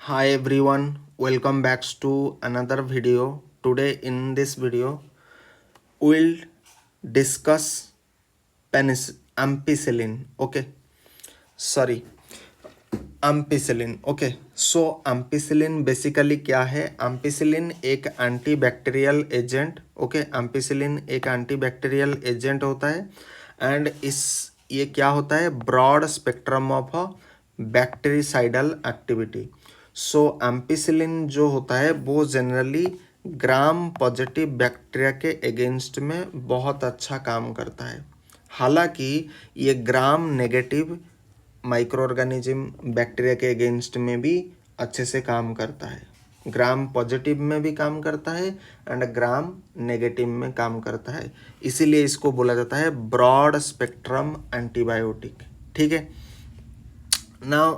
Hi everyone, welcome back to another video. Today in this video, we'll discuss ampicillin. Okay, sorry, ampicillin. Okay, so ampicillin basically क्या है? ampicillin एक antibacterial agent. Okay, ampicillin एक antibacterial agent होता है and ये क्या होता है? Broad spectrum of bactericidal activity. So ampicillin जो होता है वो जनरली ग्राम पॉजिटिव बैक्टीरिया के अगेंस्ट में बहुत अच्छा काम करता है. हालांकि ये gram negative microorganism bacteria के अगेंस्ट में भी अच्छे से काम करता है. ग्राम पॉजिटिव में भी काम करता है एंड ग्राम नेगेटिव में काम करता है. इसीलिए इसको बोला जाता है ब्रॉड स्पेक्ट्रम एंटीबायोटिक. ठीक है. नाउ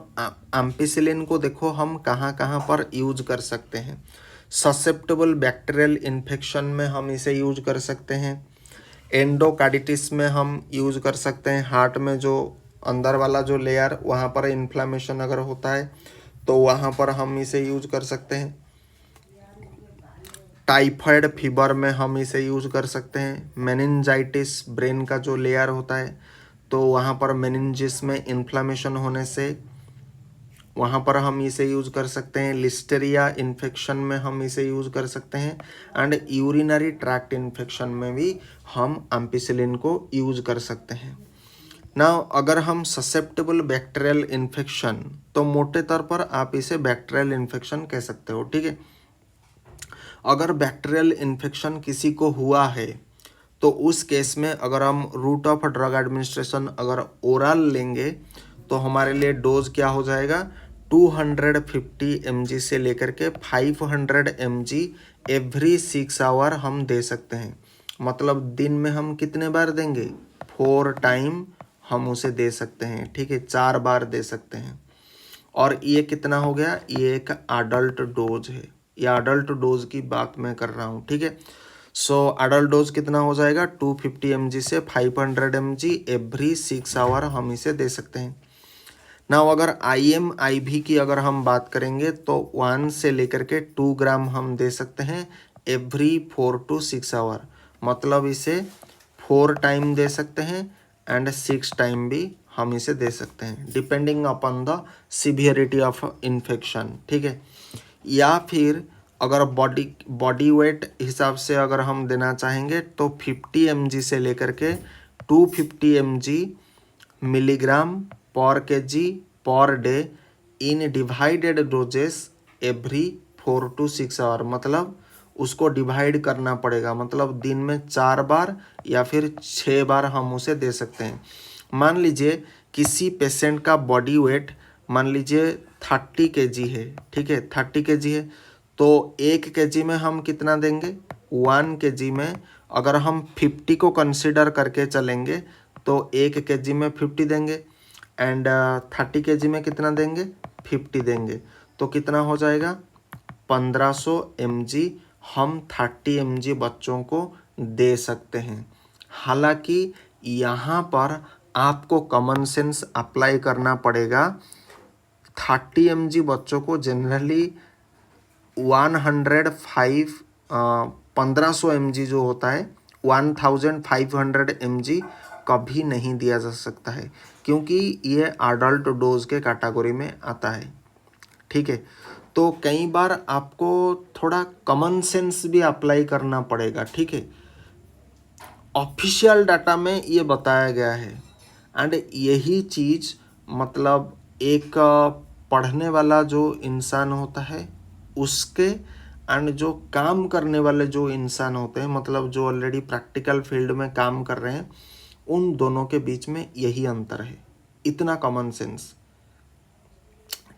एम्पिसिलिन को देखो हम कहाँ कहाँ पर यूज कर सकते हैं. ससेप्टेबल बैक्टीरियल इन्फेक्शन में हम इसे यूज कर सकते हैं. एंडोकार्डिटिस में हम यूज कर सकते हैं. हार्ट में जो अंदर वाला जो लेयर वहाँ पर इन्फ्लामेशन अगर होता है तो वहाँ पर हम इसे यूज कर सकते हैं. टाइफाइड फीवर में हम इसे यूज कर सकते हैं. मेनिंजाइटिस ब्रेन का जो लेयर होता है तो वहाँ पर मेनिंजिस में इन्फ्लामेशन होने से वहाँ पर हम इसे यूज कर सकते हैं. लिस्टेरिया इन्फेक्शन में हम इसे यूज कर सकते हैं एंड यूरिनरी ट्रैक्ट इन्फेक्शन में भी हम एम्पिसिलिन को यूज कर सकते हैं. नाउ अगर हम ससेप्टेबल बैक्टीरियल इन्फेक्शन, तो मोटे तौर पर आप इसे बैक्टीरियल इन्फेक्शन कह सकते हो. ठीक है. अगर बैक्टीरियल इन्फेक्शन किसी को हुआ है तो उस केस में अगर हम रूट ऑफ ड्रग एडमिनिस्ट्रेशन अगर ओरल लेंगे तो हमारे लिए डोज क्या हो जाएगा? 250 mg से लेकर के 500 mg एवरी 6 आवर हम दे सकते हैं. मतलब दिन में हम कितने बार देंगे? 4 टाइम हम उसे दे सकते हैं. ठीक है, 4 बार दे सकते हैं. और ये कितना हो गया? ये एक अडल्ट डोज है. ये अडल्ट डोज की बात मैं कर रहा हूँ. ठीक है. सो अडल्ट डोज कितना हो जाएगा? 250 mg से 500 mg एवरी 6 आवर हम इसे दे सकते हैं. नाउ अगर IM/IV की अगर हम बात करेंगे तो 1 से लेकर के 2 ग्राम हम दे सकते हैं एवरी 4 to 6 आवर. मतलब इसे 4 टाइम दे सकते हैं एंड 6 टाइम भी हम इसे दे सकते हैं depending upon the severity of infection. ठीक है. या फिर अगर बॉडी वेट हिसाब से अगर हम देना चाहेंगे तो 50 mg से लेकर के 250 mg मिलीग्राम पर केजी पर day in divided doses every 4 to 6 hour. मतलब उसको डिवाइड करना पड़ेगा. मतलब दिन में 4 बार या फिर 6 बार हम उसे दे सकते हैं. मान लीजिए किसी पेशेंट का बॉडी वेट मान लीजिए 30 kg है. ठीक है, 30 kg है तो 1 kg में हम कितना देंगे? 1 kg में अगर हम 50 को कंसिडर करके चलेंगे तो 1 kg में 50 देंगे एंड 30 kg में कितना देंगे? 50 देंगे. तो कितना हो जाएगा? 1500 mg हम 30 mg बच्चों को दे सकते हैं. हालांकि यहाँ पर आपको कॉमन सेंस अप्लाई करना पड़ेगा. 30 mg बच्चों को जनरली 1500 mg जो होता है 1500 mg कभी नहीं दिया जा सकता है क्योंकि ये अडल्ट डोज के कैटेगरी में आता है. ठीक है. तो कई बार आपको थोड़ा कॉमन सेंस भी अप्लाई करना पड़ेगा. ठीक है. ऑफिशियल डाटा में ये बताया गया है एंड यही चीज़ मतलब एक पढ़ने वाला जो इंसान होता है उसके एंड जो काम करने वाले जो इंसान होते हैं मतलब जो ऑलरेडी प्रैक्टिकल फील्ड में काम कर रहे हैं उन दोनों के बीच में यही अंतर है. इतना कॉमन सेंस.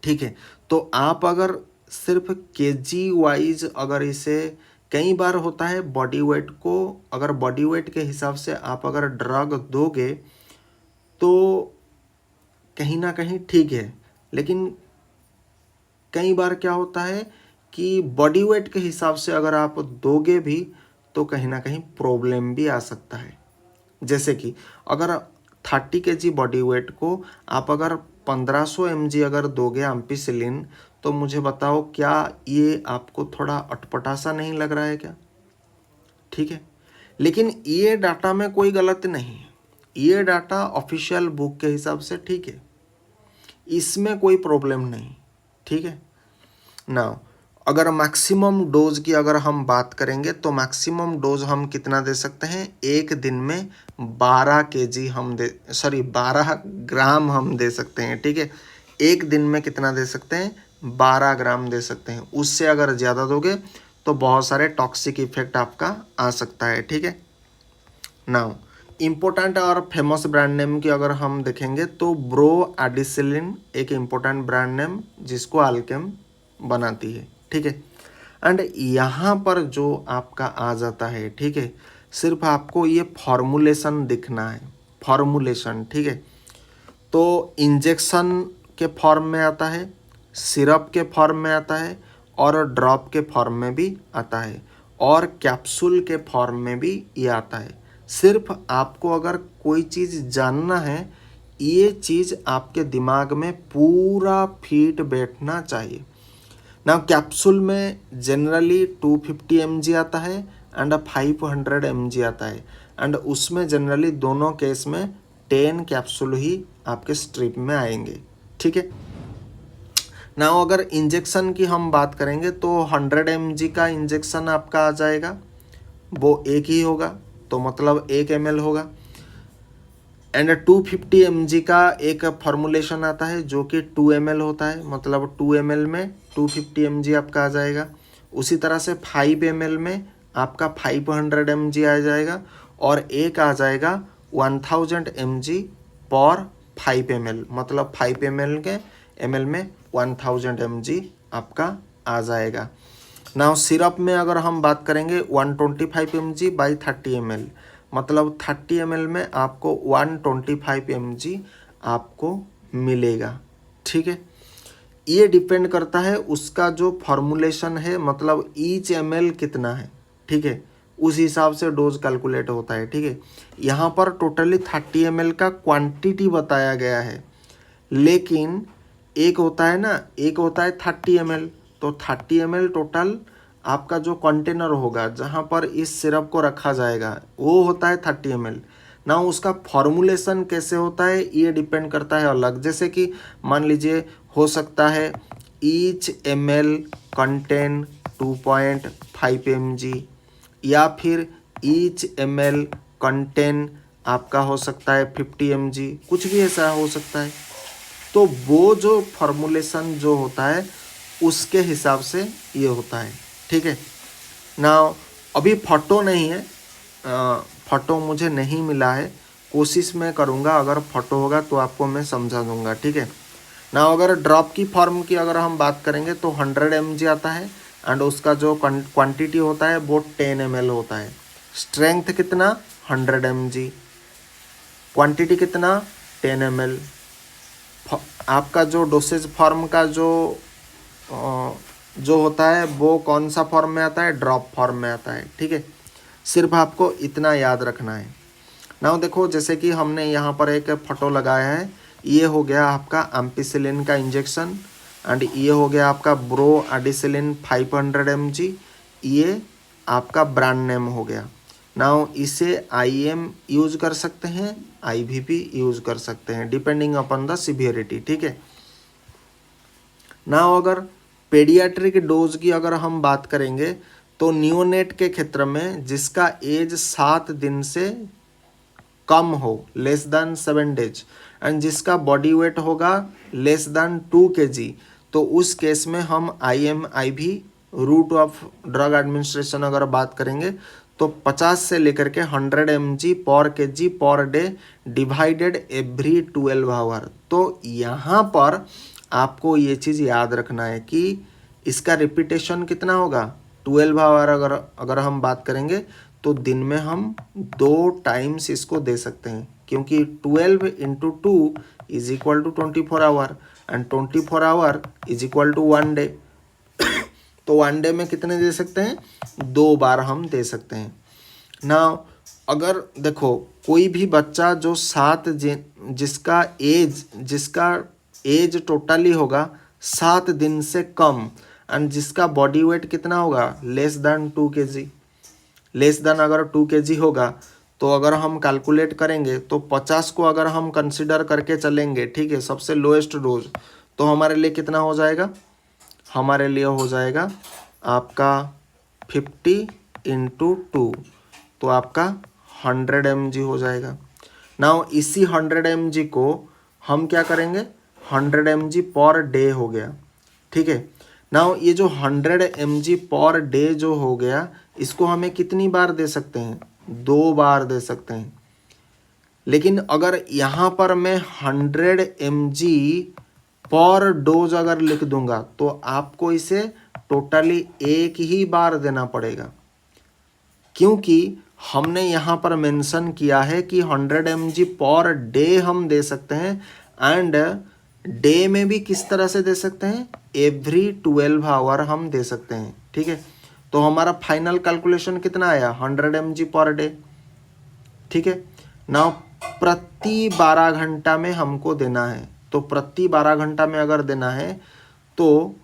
ठीक है. तो आप अगर सिर्फ केजी वाइज अगर इसे कई बार होता है बॉडी वेट को अगर बॉडी वेट के हिसाब से आप अगर ड्रग दोगे तो कहीं ना कहीं ठीक है. लेकिन कई बार क्या होता है कि बॉडी वेट के हिसाब से अगर आप दोगे भी तो कहीं ना कहीं प्रॉब्लम भी आ सकता है. जैसे कि अगर 30 kg बॉडी वेट को आप अगर 1500 mg अगर दोगे एम्पिसिलिन तो मुझे बताओ क्या ये आपको थोड़ा अटपटा सा नहीं लग रहा है क्या? ठीक है, लेकिन ये डाटा में कोई गलती नहीं है, ये डाटा ऑफिशियल बुक के हिसाब से ठीक है, इसमें कोई प्रॉब्लम नहीं। ठीक है ना, अगर मैक्सिमम डोज की अगर हम बात करेंगे तो मैक्सिमम डोज हम कितना दे सकते हैं? एक दिन में 12 केजी हम 12 ग्राम हम दे सकते हैं। ठीक है, एक दिन में कितना दे सकते हैं? 12 ग्राम दे सकते हैं। उससे अगर ज़्यादा दोगे तो बहुत सारे टॉक्सिक इफेक्ट आपका आ सकता है। ठीक है, नाउ इम्पोर्टेंट और फेमस ब्रांड नेम की अगर हम देखेंगे तो ब्रो एडिसिलिन एक इम्पोर्टेंट ब्रांड नेम जिसको अल्केम बनाती है। ठीक है, एंड यहाँ पर जो आपका आ जाता है, ठीक है, सिर्फ आपको ये फॉर्मूलेशन दिखना है, फॉर्मूलेशन। ठीक है, तो इंजेक्शन के फॉर्म में आता है, सिरप के फॉर्म में आता है, और ड्रॉप के फॉर्म में भी आता है, और कैप्सूल के फॉर्म में भी ये आता है। सिर्फ आपको अगर कोई चीज़ जानना है, ये चीज़ आपके दिमाग में पूरा फिट बैठना चाहिए ना। कैप्सूल में जनरली 250 mg आता है एंड 500 mg आता है, एंड उसमें जनरली दोनों केस में 10 कैप्सूल ही आपके स्ट्रिप में आएंगे। ठीक है ना, अगर इंजेक्शन की हम बात करेंगे तो 100 mg का इंजेक्शन आपका आ जाएगा, वो एक ही होगा, तो मतलब 1 ml होगा, एंड 250 mg का एक फॉर्मूलेशन आता है जो कि 2 ml होता है, मतलब 2 ml में 250 mg आपका आ जाएगा। उसी तरह से 5 ml में आपका 500 mg आ जाएगा, और एक आ जाएगा 1000 mg पर 5 ml, मतलब 5 ml में 1000 mg आपका आ जाएगा। नाउ सिरप में अगर हम बात करेंगे 125 mg बाई 30 ml, मतलब 30 ml में आपको 125 mg आपको मिलेगा। ठीक है, ये डिपेंड करता है उसका जो फॉर्मूलेशन है, मतलब ईच ml कितना है। ठीक है, उस हिसाब से डोज कैलकुलेट होता है। ठीक है, यहाँ पर टोटली 30 ml का क्वांटिटी बताया गया है, लेकिन एक होता है ना, एक होता है 30 ml, तो 30 ml टोटल आपका जो कंटेनर होगा जहाँ पर इस सिरप को रखा जाएगा वो होता है 30 ml ना। उसका फॉर्मूलेशन कैसे होता है ये डिपेंड करता है अलग, जैसे कि मान लीजिए हो सकता है ईच ml कंटेन 2.5 mg, या फिर ईच ml कंटेन आपका हो सकता है 50 mg, कुछ भी ऐसा हो सकता है। तो वो जो फॉर्मूलेशन जो होता है उसके हिसाब से ये होता है। ठीक है ना, अभी फ़ोटो नहीं है, फ़ोटो मुझे नहीं मिला है, कोशिश मैं करूँगा, अगर फ़ोटो होगा तो आपको मैं समझा दूँगा। ठीक है ना, अगर ड्रॉप की फॉर्म की अगर हम बात करेंगे तो 100 mg आता है, एंड उसका जो क्वांटिटी होता है वो 10 ml होता है। स्ट्रेंथ कितना? 100 mg, क्वांटिटी कितना? 10 ml। आपका जो डोसेज फॉर्म का जो होता है वो कौन सा फॉर्म में आता है? ड्रॉप फॉर्म में आता है। ठीक है, सिर्फ आपको इतना याद रखना है। नाउ देखो, जैसे कि हमने यहाँ पर एक फोटो लगाया है, ये हो गया आपका एम्पिसिलिन का इंजेक्शन, एंड ये हो गया आपका ब्रो एडिसिलिन 500 mg, ये आपका ब्रांड नेम हो गया। नाउ इसे IM यूज कर सकते हैं, IV भी यूज कर सकते हैं, डिपेंडिंग अपॉन द सिवियरिटी। ठीक है, नाउ अगर पेडियाट्रिक डोज की अगर हम बात करेंगे तो नियोनेट के क्षेत्र में जिसका एज 7 दिन से कम हो, लेस देन 7 days, एंड जिसका बॉडी वेट होगा लेस देन 2 kg, तो उस केस में हम IM IV route of drug administration अगर बात करेंगे तो 50 से लेकर के 100 mg पर kg per day divided every 12 our. तो यहाँ पर आपको ये चीज़ याद रखना है कि इसका रिपीटेशन कितना होगा? 12 आवर अगर हम बात करेंगे तो दिन में हम 2 टाइम्स इसको दे सकते हैं, क्योंकि 12 × 2 is equal to 24 hour, and 24 hour is equal to 1 day. तो 1 डे में कितने दे सकते हैं? 2 बार हम दे सकते हैं ना। अगर देखो कोई भी बच्चा जो जिसका एज टोटली होगा 7 दिन से कम, एंड जिसका बॉडी वेट कितना होगा, less than 2 kg, less than अगर 2 kg होगा तो अगर हम कैलकुलेट करेंगे तो 50 को अगर हम कंसिडर करके चलेंगे, ठीक है, सबसे लोएस्ट डोज, तो हमारे लिए कितना हो जाएगा, हमारे लिए हो जाएगा आपका 50 × 2, तो आपका 100 mg हो जाएगा। नाउ इसी 100 mg को हम क्या करेंगे, 100 mg पर डे हो गया, ठीक है। नाउ ये जो 100 mg पर डे जो हो गया, इसको हमें कितनी बार दे सकते हैं, 2 बार दे सकते हैं। लेकिन अगर यहाँ पर मैं 100 mg पर डोज अगर लिख दूंगा तो आपको इसे टोटली एक ही बार देना पड़ेगा, क्योंकि हमने यहाँ पर मेंशन किया है कि 100 mg पर डे हम दे सकते हैं, एंड डे में भी किस तरह से दे सकते हैं, एवरी 12 आवर हम दे सकते हैं, ठीक है। तो हमारा फाइनल कैलकुलेशन कितना आया, 100 mg पर डे, ठीक है। नाउ प्रति 12 घंटा में हमको देना है, तो प्रति 12 घंटा में अगर देना है तो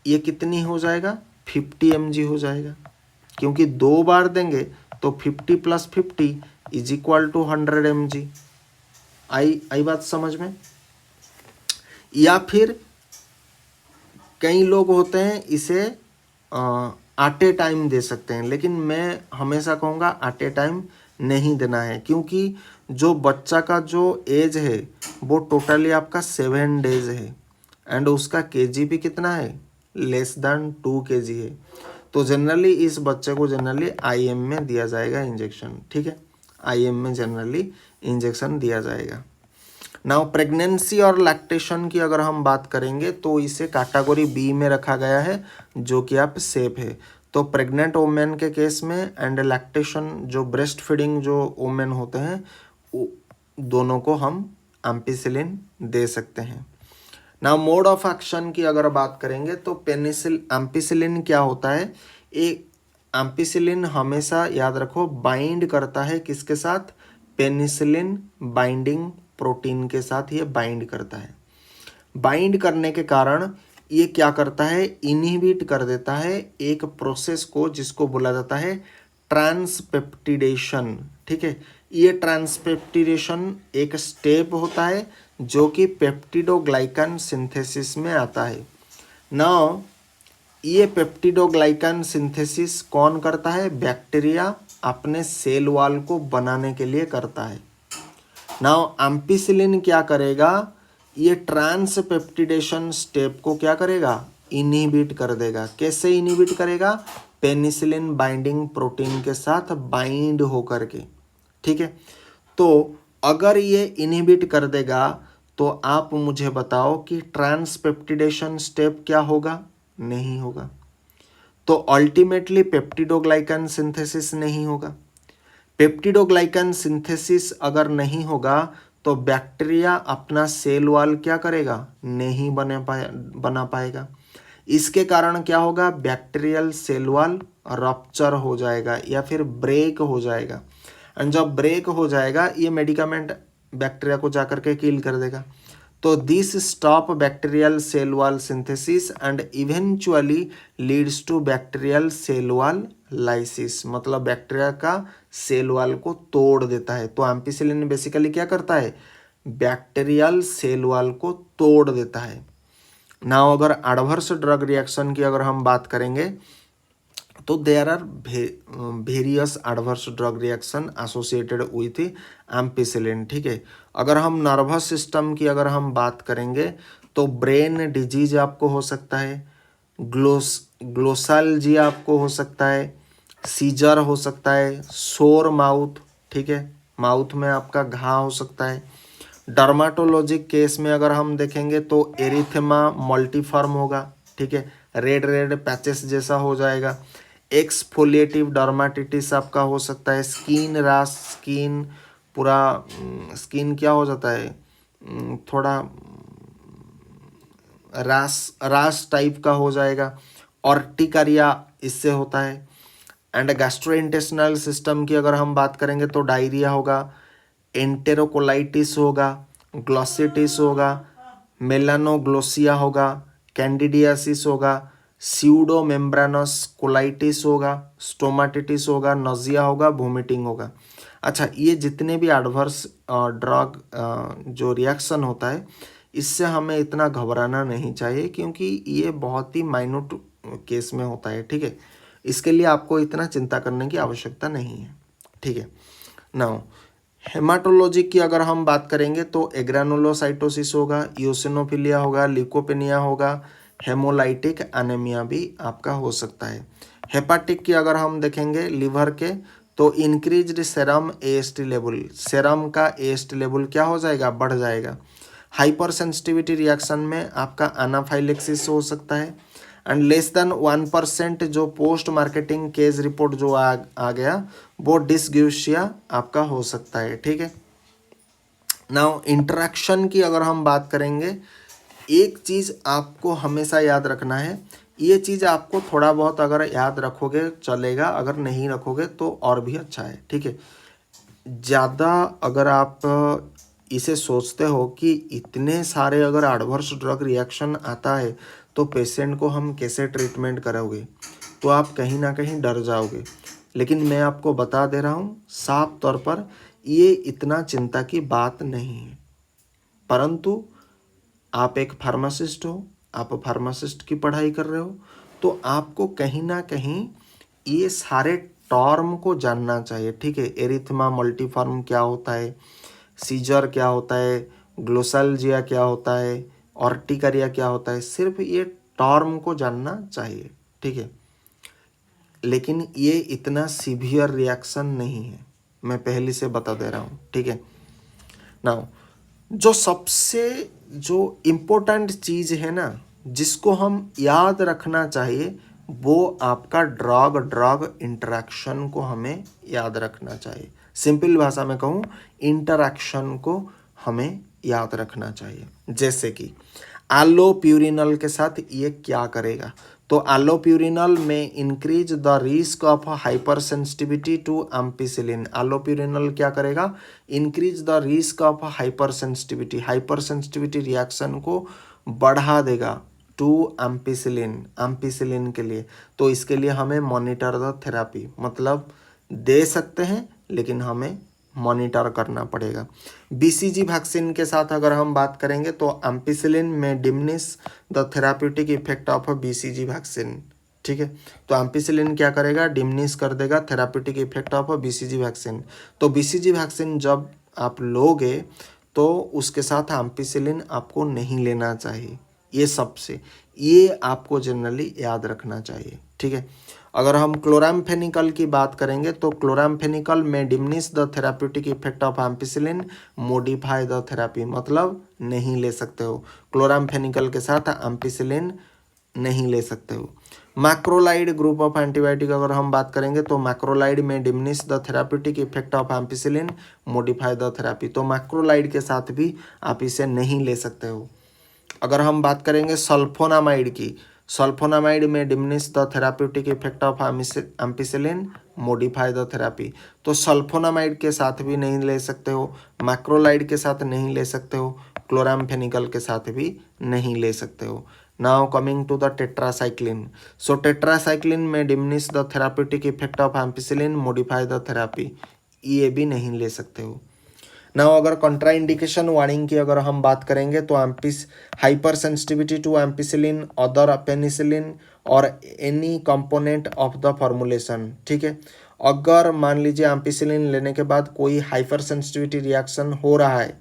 ये कितनी हो जाएगा, 50 mg हो जाएगा, क्योंकि 2 बार देंगे तो 50 + 50 = 100 mg। आई बात समझ में। या फिर कई लोग होते हैं इसे एट ए टाइम दे सकते हैं, लेकिन मैं हमेशा कहूँगा एट ए टाइम नहीं देना है, क्योंकि जो बच्चा का जो एज है वो टोटली आपका 7 डेज है, एंड उसका केजी भी कितना है, लेस देन 2 kg है। तो जनरली इस बच्चे को जनरली आईएम में दिया जाएगा इंजेक्शन, ठीक है, आईएम में जनरली इंजेक्शन दिया जाएगा। नाउ प्रेगनेंसी और लैक्टेशन की अगर हम बात करेंगे तो इसे कैटेगरी बी में रखा गया है, जो कि आप सेफ है। तो प्रेग्नेंट वोमेन के केस में एंड लैक्टेशन जो ब्रेस्ट फीडिंग जो वोमेन होते हैं, दोनों को हम एम्पिसिलिन दे सकते हैं। नाउ मोड ऑफ एक्शन की अगर बात करेंगे तो एम्पिसिलिन क्या होता है, एक एम्पिसिलिन हमेशा याद रखो बाइंड करता है किसके साथ, पेनिसिलिन बाइंडिंग प्रोटीन के साथ ये बाइंड करता है। बाइंड करने के कारण ये क्या करता है, इनहिबिट कर देता है एक प्रोसेस को जिसको बोला जाता है ट्रांसपेप्टिडेशन, ठीक है। ये ट्रांसपेप्टिडेशन एक स्टेप होता है जो कि पेप्टिडोग्लाइकन सिंथेसिस में आता है। नाउ ये पेप्टिडोग्लाइकन सिंथेसिस कौन करता है, बैक्टीरिया अपने सेल वॉल को बनाने के लिए करता है। नाउ एम्पिसिलिन क्या करेगा, ये ट्रांसपेप्टिडेशन स्टेप को क्या करेगा, इनहिबिट कर देगा। कैसे इनहिबिट करेगा, पेनिसिलिन बाइंडिंग प्रोटीन के साथ बाइंड होकर के, ठीक है। तो अगर ये इनहिबिट कर देगा तो आप मुझे बताओ कि ट्रांसपेप्टिडेशन स्टेप क्या होगा, नहीं होगा। तो अल्टीमेटली पेप्टिडोग्लाइकन सिंथेसिस नहीं होगा। पेप्टिडोग्लाइकन सिंथेसिस अगर नहीं होगा तो बैक्टीरिया अपना सेल वॉल क्या करेगा, नहीं बना पाएगा। इसके कारण क्या होगा, बैक्टीरियल सेल वॉल रप्चर हो जाएगा या फिर ब्रेक हो जाएगा, एंड जब ब्रेक हो जाएगा ये मेडिकामेंट बैक्टीरिया को जाकर के किल कर देगा। तो this stop bacterial cell wall synthesis and eventually leads to bacterial cell wall lysis, मतलब बैक्टीरिया का सेल वॉल को तोड़ देता है। तो एम्पिसिलिन बेसिकली क्या करता है, बैक्टीरियल सेल वॉल को तोड़ देता है। नाउ अगर एडवर्स ड्रग रिएक्शन की अगर हम बात करेंगे तो there are various adverse drug reaction associated with ampicillin, ठीक है। अगर हम नर्वस सिस्टम की अगर हम बात करेंगे तो ब्रेन डिजीज आपको हो सकता है, ग्लोसाल्जिया आपको हो सकता है, सीजर हो सकता है, सोर माउथ, ठीक है, माउथ में आपका घाव हो सकता है। डर्माटोलॉजिक केस में अगर हम देखेंगे तो एरिथेमा मल्टीफॉर्म होगा, ठीक है, रेड रेड पैचेस जैसा हो जाएगा। एक्सफोलिएटिव डर्माटिटिस आपका हो सकता है, स्किन रैश, स्किन पूरा स्किन क्या हो जाता है, थोड़ा रैश टाइप का हो जाएगा। ऑर्टिकारिया इससे होता है। एंड गैस्ट्रोइंटेस्टिनल सिस्टम की अगर हम बात करेंगे तो डायरिया होगा, एंटेरोकोलाइटिस होगा, ग्लोसिटिस होगा, मेलानोग्लोसिया होगा, कैंडिडियासिस होगा, स्यूडो मेम्ब्रानस कोलाइटिस होगा, स्टोमाटिटिस होगा, नजिया होगा, वोमिटिंग होगा। अच्छा, ये जितने भी एडवर्स ड्रग जो रिएक्शन होता है, इससे हमें इतना घबराना नहीं चाहिए, क्योंकि ये बहुत ही माइन्यूट केस में होता है। ठीक है, इसके लिए आपको इतना चिंता करने की आवश्यकता नहीं है। ठीक है, नाउ हेमाटोलॉजी की अगर हम बात करेंगे तो एग्रानुलोसाइटोसिस होगा, यूसिनोफिलिया होगा, ल्यूकोपेनिया होगा, हेमोलाइटिक एनीमिया भी आपका हो सकता है। हेपाटिक की अगर हम देखेंगे लिवर के, तो increased serum AST level, serum का एएसटी लेवल क्या हो जाएगा, बढ़ जाएगा। हाइपर सेंसिटिविटी रिएक्शन में आपका एनाफाइलेक्सिस हो सकता है। एंड लेस देन 1% जो पोस्ट मार्केटिंग केस रिपोर्ट जो आ गया, वो डिसग्यूशिया आपका हो सकता है। ठीक है, नाउ इंटरेक्शन की अगर हम बात करेंगे, एक चीज़ आपको हमेशा याद रखना है, ये चीज़ आपको थोड़ा बहुत अगर याद रखोगे चलेगा, अगर नहीं रखोगे तो और भी अच्छा है। ठीक है, ज़्यादा अगर आप इसे सोचते हो कि इतने सारे अगर एडवर्स ड्रग रिएक्शन आता है तो पेशेंट को हम कैसे ट्रीटमेंट करोगे, तो आप कहीं ना कहीं डर जाओगे। लेकिन मैं आपको बता दे रहा हूँ साफ तौर पर, ये इतना चिंता की बात नहीं है। परंतु आप एक फार्मासिस्ट हो, आप फार्मासिस्ट की पढ़ाई कर रहे हो, तो आपको कहीं ना कहीं ये सारे टर्म को जानना चाहिए। ठीक है, एरिथमा मल्टीफॉर्म क्या होता है, सीजर क्या होता है, ग्लोसाल्जिया क्या होता है, ऑर्टिकारिया क्या होता है, सिर्फ ये टर्म को जानना चाहिए। ठीक है, लेकिन ये इतना सीवियर रिएक्शन नहीं है, मैं पहले से बता दे रहा हूँ। ठीक है, नाउ जो सबसे जो इम्पोर्टेंट चीज़ है ना, जिसको हम याद रखना चाहिए, वो आपका ड्रग ड्रग इंटरेक्शन को हमें याद रखना चाहिए। सिंपल भाषा में कहूँ, इंटरेक्शन को हमें याद रखना चाहिए। जैसे कि एलोप्यूरिनल के साथ ये क्या करेगा, तो एलोप्यूरिनल में increase the risk of hypersensitivity to ampicillin. Allopurinol क्या करेगा, increase the risk of hypersensitivity reaction को बढ़ा देगा टू एम्पिसिलिन के लिए। तो इसके लिए हमें मॉनिटर द थेरापी, मतलब दे सकते हैं लेकिन हमें मॉनिटर करना पड़ेगा। बीसीजी वैक्सीन के साथ अगर हम बात करेंगे तो एम्पिसिलिन में diminish the therapeutic effect of BCG vaccine. ठीक है, तो एम्पिसिलिन क्या करेगा, डिमिनिश कर देगा therapeutic effect of BCG vaccine. तो बीसीजी वैक्सीन जब आप लोगे तो उसके साथ एम्पिसिलिन आपको नहीं लेना चाहिए। ये आपको जनरली याद रखना चाहिए। ठीक है, अगर हम क्लोराम्फेनिकल की बात करेंगे तो क्लोराम्फेनिकल में diminish the therapeutic effect of ampicillin, modify the therapy, मतलब नहीं ले सकते हो क्लोराम्फेनिकल के साथ एम्पिसिलिन, नहीं ले सकते हो। मैक्रोलाइड ग्रुप ऑफ एंटीबायोटिक अगर हम बात करेंगे तो मैक्रोलाइड में diminish the therapeutic effect of ampicillin, modify the therapy, तो मैक्रोलाइड के साथ भी आप इसे नहीं ले सकते हो। अगर हम बात करेंगे सल्फोनामाइड की, सल्फोनामाइड में diminish the therapeutic effect of ampicillin, modify the therapy, तो सल्फोनामाइड के साथ भी नहीं ले सकते हो, मैक्रोलाइड के साथ नहीं ले सकते हो, क्लोराम्फेनिकल के साथ भी नहीं ले सकते हो। Now coming to the tetracycline, so tetracycline में diminish the therapeutic effect of ampicillin, modify the therapy, ये भी नहीं ले सकते हो। नाउ अगर कॉन्ट्राइंडिकेशन वार्निंग की अगर हम बात करेंगे तो hypersensitivity to ampicillin, other penicillin और any component of the formulation. ठीक है, अगर मान लीजिए एम्पिसिलिन लेने के बाद कोई हाइपर सेंसिटिविटी रिएक्शन हो रहा है,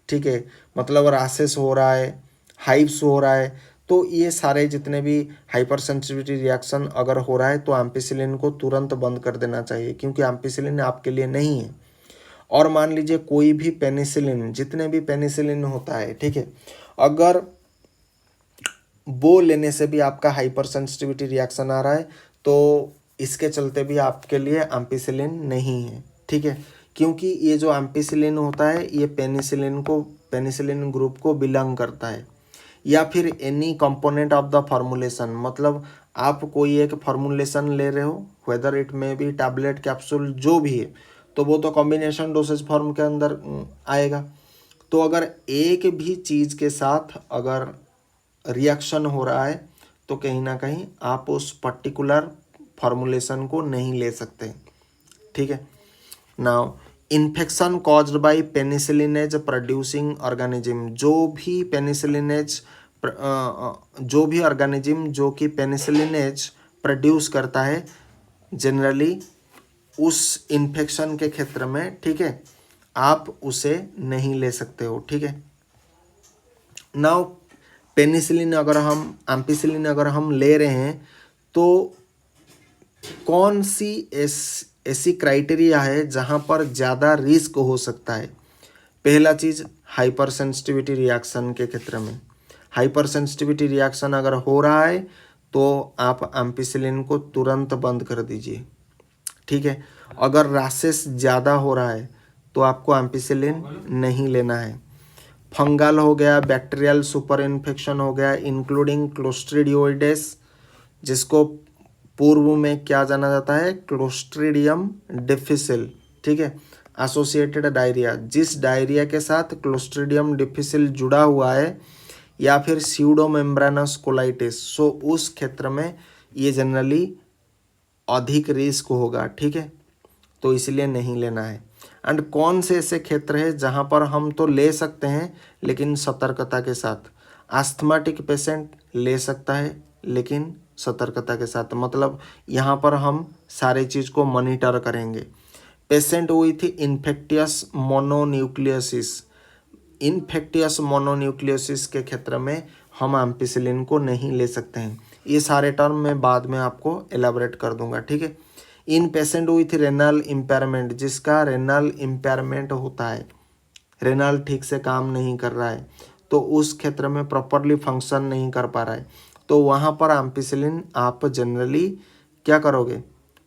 ठीक है, मतलब रैशेस हो रहा है, हाइव्स हो रहा है, तो ये सारे जितने भी हाइपर सेंसिटिविटी रिएक्शन अगर हो रहा है तो एम्पिसिलिन को तुरंत बंद कर देना चाहिए, क्योंकि एम्पिसिलिन आपके लिए नहीं है। और मान लीजिए कोई भी पेनिसिलिन, जितने भी पेनिसिलिन होता है, ठीक है, अगर वो लेने से भी आपका हाइपर सेंसिटिविटी रिएक्शन आ रहा है तो इसके चलते भी आपके लिए एम्पिसिलिन नहीं है। ठीक है, क्योंकि ये जो एम्पिसिलिन होता है ये पेनिसिलिन ग्रुप को बिलोंग करता है, या फिर any component of the formulation, मतलब आप कोई एक फॉर्मुलेशन ले रहे हो, वेदर इट में भी टैबलेट कैप्सूल जो भी है, तो वो तो कॉम्बिनेशन डोसेज फॉर्म के अंदर आएगा। तो अगर एक भी चीज़ के साथ अगर रिएक्शन हो रहा है तो कहीं ना कहीं आप उस पर्टिकुलर फॉर्मुलेशन को नहीं ले सकते, ठीक है। Now infection caused by penicillinase producing organism, जो भी ऑर्गेनिज्म जो कि पेनिसिलिनेज प्रोड्यूस करता है जनरली उस इन्फेक्शन के क्षेत्र में, ठीक है, आप उसे नहीं ले सकते हो, ठीक है। नाउ पेनिसिलिन अगर हम एम्पिसिलिन अगर हम ले रहे हैं तो कौन सी ऐसी क्राइटेरिया है जहाँ पर ज़्यादा रिस्क हो सकता है। पहला चीज़ हाइपर सेंसिटिविटी रिएक्शन के क्षेत्र में, हाइपर सेंसिटिविटी रिएक्शन अगर हो रहा है तो आप एम्पिसिलिन को तुरंत बंद कर दीजिए, ठीक है। अगर रैशेस ज़्यादा हो रहा है तो आपको एम्पिसिलिन नहीं लेना है। फंगल हो गया, बैक्टीरियल सुपर इन्फेक्शन हो गया इंक्लूडिंग क्लोस्ट्रीडियोइडेस, जिसको पूर्व में क्या जाना जाता है, क्लोस्ट्रीडियम डिफिसिल, ठीक है, एसोसिएटेड डायरिया, जिस डायरिया के साथ क्लोस्ट्रीडियम डिफिसिल जुड़ा हुआ है या फिर स्यूडोमेम्ब्रेनस कोलाइटिस, सो उस क्षेत्र में ये जनरली अधिक रिस्क होगा, ठीक है, तो इसलिए नहीं लेना है। एंड कौन से ऐसे क्षेत्र है जहाँ पर हम तो ले सकते हैं लेकिन सतर्कता के साथ। आस्थमाटिक पेशेंट ले सकता है लेकिन सतर्कता के साथ, मतलब यहाँ पर हम सारे चीज़ को मॉनिटर करेंगे। Patient with infectious mononucleosis, infectious mononucleosis के क्षेत्र में हम एम्पिसिलिन को नहीं ले सकते हैं। ये सारे टर्म मैं बाद में आपको एलाबरेट कर दूंगा, ठीक है। इन पेशेंट विथ रेनल इम्पेयरमेंट, जिसका रेनल इम्पेयरमेंट होता है, रेनल ठीक से काम नहीं कर रहा है तो उस क्षेत्र में प्रॉपरली फंक्शन नहीं कर पा रहा है, तो वहाँ पर एम्पिसिलिन आप जनरली क्या करोगे,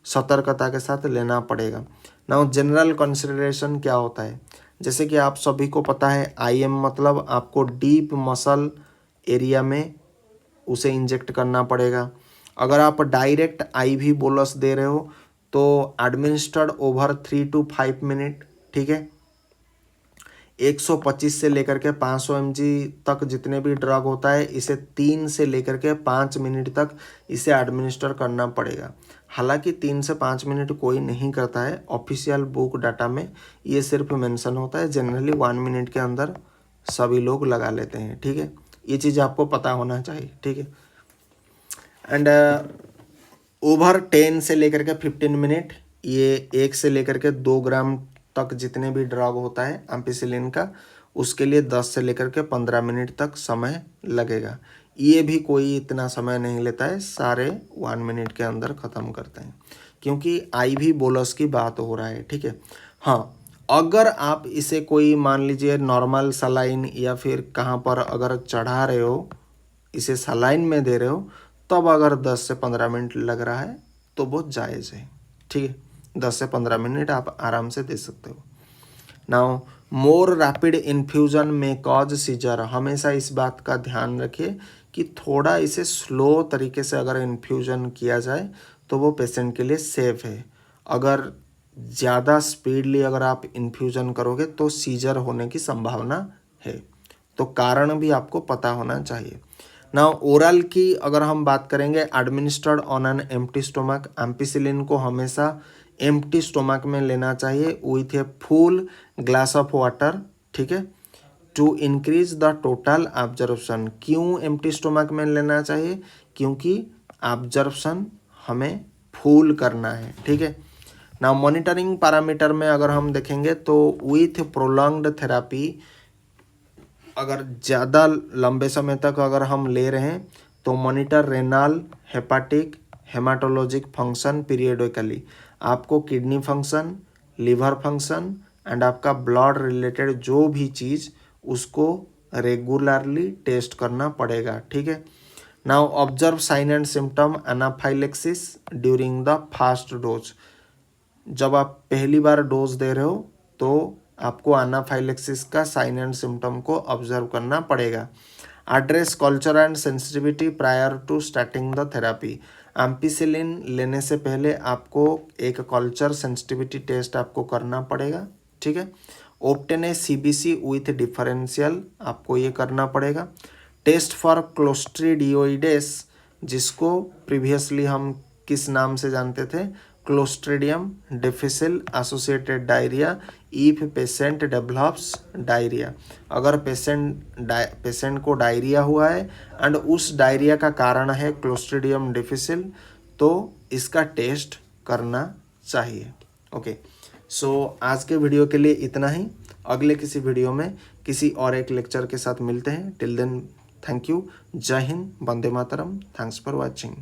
सतर्कता के साथ लेना पड़ेगा। नाउ जनरल कंसिडरेशन क्या होता है, जैसे कि आप सभी को पता है IM मतलब आपको डीप मसल एरिया में उसे इंजेक्ट करना पड़ेगा। अगर आप डायरेक्ट IV बोलस दे रहे हो तो एडमिनिस्टर्ड ओवर 3 to 5 मिनट, ठीक है। 125 से लेकर के 500 mg तक जितने भी ड्रग होता है इसे 3 से लेकर के 5 मिनट तक इसे एडमिनिस्टर करना पड़ेगा। हालांकि 3 से 5 मिनट कोई नहीं करता है, ऑफिशियल बुक डाटा में ये सिर्फ मेंशन होता है, जनरली 1 मिनट के अंदर सभी लोग लगा लेते हैं, ठीक है। ये चीज़ आपको पता होना चाहिए, ठीक है। एंड ओवर 10 से लेकर के 15 मिनट, ये 1 से लेकर के 2 ग्राम तक जितने भी ड्रग होता है एम्पिसिलिन का, उसके लिए 10 से लेकर के 15 मिनट तक समय लगेगा। ये भी कोई इतना समय नहीं लेता है, सारे 1 मिनट के अंदर ख़त्म करते हैं क्योंकि IV बोलस की बात हो रहा है, ठीक है। हाँ, अगर आप इसे कोई मान लीजिए नॉर्मल सलाइन या फिर कहाँ पर अगर चढ़ा रहे हो, इसे सलाइन में दे रहे हो, तब अगर 10 से 15 मिनट लग रहा है तो बहुत जायज़ है, ठीक है। 10 से 15 मिनट आप आराम से दे सकते हो। नाउ मोर रैपिड इन्फ्यूज़न में कॉज सीजर, हमेशा इस बात का ध्यान रखिए कि थोड़ा इसे स्लो तरीके से अगर इन्फ्यूज़न किया जाए तो वो पेशेंट के लिए सेफ़ है। अगर ज़्यादा स्पीडली अगर आप इन्फ्यूज़न करोगे तो सीजर होने की संभावना है, तो कारण भी आपको पता होना चाहिए। नाउ ओरल की अगर हम बात करेंगे, administered on an empty stomach, ampicillin को हमेशा एम्प्टी स्टोमक में लेना चाहिए with a full glass of water, ठीक है, to increase the total absorption. क्यों एम्प्टी स्टोमक में लेना चाहिए, क्योंकि ऑब्जर्प्शन हमें फुल करना है, ठीक है। ना मॉनिटरिंग पैरामीटर में अगर हम देखेंगे तो विथ प्रोलॉन्ग्ड थेरापी, अगर ज़्यादा लंबे समय तक अगर हम ले रहे हैं तो monitor renal, hepatic, haematologic function periodically, आपको kidney function, liver function and आपका ब्लड रिलेटेड जो भी चीज़ उसको रेगुलरली टेस्ट करना पड़ेगा, ठीक है। Now observe sign and symptom anaphylaxis during the first dose, जब आप पहली बार डोज दे रहे हो तो आपको एनाफाइलेक्सिस का साइन एंड सिम्टम को ऑब्जर्व करना पड़ेगा। Address culture and sensitivity prior to starting the therapy, ampicillin लेने से पहले आपको एक कल्चर सेंसिटिविटी टेस्ट आपको करना पड़ेगा, ठीक है। Obtain a CBC with differential, आपको ये करना पड़ेगा। टेस्ट फॉर क्लोस्ट्रीडियोइडेस, जिसको प्रीवियसली हम किस नाम से जानते थे, clostridium difficile associated diarrhoea, if patient develops diarrhoea. अगर पेशेंट को डायरिया हुआ है एंड उस डायरिया का कारण है क्लोस्ट्रीडियम डिफिसिल, तो इसका टेस्ट करना चाहिए। ओके, सो आज के वीडियो के लिए इतना ही। अगले किसी वीडियो में किसी और एक लेक्चर के साथ मिलते हैं। Till then, thank you. जय हिंद, वंदे मातरम। Thanks for watching.